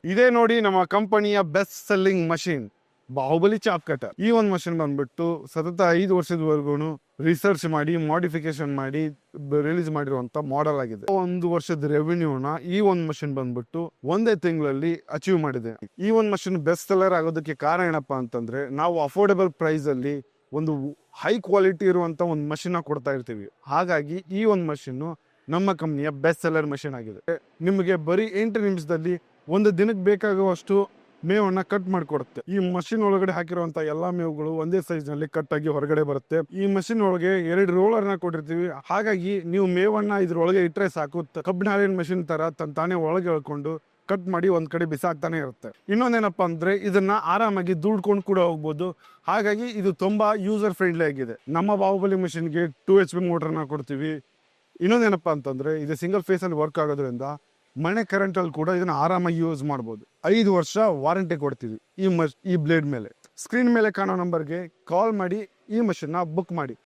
ಇದೇ ನೋಡಿ ನಮ್ಮ ಕಂಪನಿಯ best selling machine Baahubali chop cutter. ಈ ಒಂದು ಮಷಿನ್ ಬಂದ್ಬಿಟ್ಟು ಸತತ 5 ವರ್ಷದವರೆಗೂ ರಿಸರ್ಚ್ ಮಾಡಿ ಮಾಡಿಫಿಕೇಶನ್ ಮಾಡಿ ರಿಲೀಸ್ ಮಾಡಿರುವಂತ ಮಾಡೆಲ್ ಆಗಿದೆ. 1 ವರ್ಷದ ರೆವಿನ್ಯೂನ ಈ ಒಂದು ಮಷಿನ್ ಬಂದ್ಬಿಟ್ಟು 1 ತಿಂಗಳಲ್ಲಿ ಅಚೀವ್ ಮಾಡಿದೆ. ಈ ಒಂದು ಮಷಿನ್ ಬೆಸ್ಟ್ ಸೆಲ್ಲರ್ ಆಗೋದಕ್ಕೆ ಕಾರಣ ಏನಪ್ಪಾ ಅಂತಂದ್ರೆ, ನಾವು ಅಫೋರ್ಡೆಬಲ್ ಪ್ರೈಸ್ ಅಲ್ಲಿ ಒಂದು ಹೈ ಕ್ವಾಲಿಟಿ ಇರುವಂತ ಒಂದು ಮಷಿನ್ ಕೊಡ್ತಾ ಇರ್ತೀವಿ. ಹಾಗಾಗಿ ಈ ಒಂದು ಮಷಿನ್ ನಮ್ಮ ಕಂಪ್ನಿಯ ಬೆಸ್ಟ್ ಸೆಲ್ಲರ್ ಮಷಿನ್ ಆಗಿದೆ. ನಿಮಗೆ ಬರೀ 8 ನಿಮಿಷದಲ್ಲಿ ಒಂದು ದಿನಕ್ಕೆ ಬೇಕಾಗುವಷ್ಟು ಮೇವನ್ನ ಕಟ್ ಮಾಡಿಕೊಡುತ್ತೆ. ಈ ಮಷಿನ್ ಒಳಗಡೆ ಹಾಕಿರುವಂತ ಎಲ್ಲಾ ಮೇವುಗಳು ಒಂದೇ ಸೈಜ್ ನಲ್ಲಿ ಕಟ್ ಆಗಿ ಹೊರಗಡೆ ಬರುತ್ತೆ. ಈ ಮಷಿನ್ ಒಳಗೆ 2 ರೋಲರ್ ನ ಕೊಟ್ಟಿರ್ತೀವಿ. ಹಾಗಾಗಿ ನೀವು ಮೇವನ್ನ ಇದ್ರೊಳಗೆ ಇಟ್ಟರೆ ಸಾಕು, ಕಬ್ಬಿನ ಹಾಲಿನ ಮಷಿನ್ ತರ ತಾನೇ ಒಳಗೆ ಎಳ್ಕೊಂಡು ಕಟ್ ಮಾಡಿ ಒಂದ್ ಕಡೆ ಬಿಸಾಕ್ತಾನೆ ಇರುತ್ತೆ. ಇನ್ನೊಂದೇನಪ್ಪಾ ಅಂದ್ರೆ, ಇದನ್ನ ಆರಾಮಾಗಿ ದುಡ್ಕೊಂಡು ಕೂಡ ಹೋಗ್ಬೋದು. ಹಾಗಾಗಿ ಇದು ತುಂಬಾ ಯೂಸರ್ ಫ್ರೆಂಡ್ಲಿ ಆಗಿದೆ. ನಮ್ಮ ಬಾಹುಬಲಿ ಮಷಿನ್ಗೆ 2 HP ಮೋಟರ್ನ ಕೊಡ್ತೀವಿ. ಇನ್ನೊಂದೇನಪ್ಪಾ ಅಂತಂದ್ರೆ, ಇದು ಸಿಂಗಲ್ ಫೇಸ್ ಅಲ್ಲಿ ವರ್ಕ್ ಆಗೋದ್ರಿಂದ ಮನೆ ಕರೆಂಟ್ ಅಲ್ಲಿ ಕೂಡ ಇದನ್ನ ಆರಾಮಾಗಿ ಯೂಸ್ ಮಾಡಬಹುದು. 5 ವರ್ಷ ವಾರಂಟಿ ಕೊಡ್ತೀವಿ ಈ ಬ್ಲೇಡ್ ಮೇಲೆ. ಸ್ಕ್ರೀನ್ ಮೇಲೆ ಕಾಣೋ ನಂಬರ್ಗೆ ಕಾಲ್ ಮಾಡಿ ಈ ಮಷಿನ್ ನ ಬುಕ್ ಮಾಡಿ.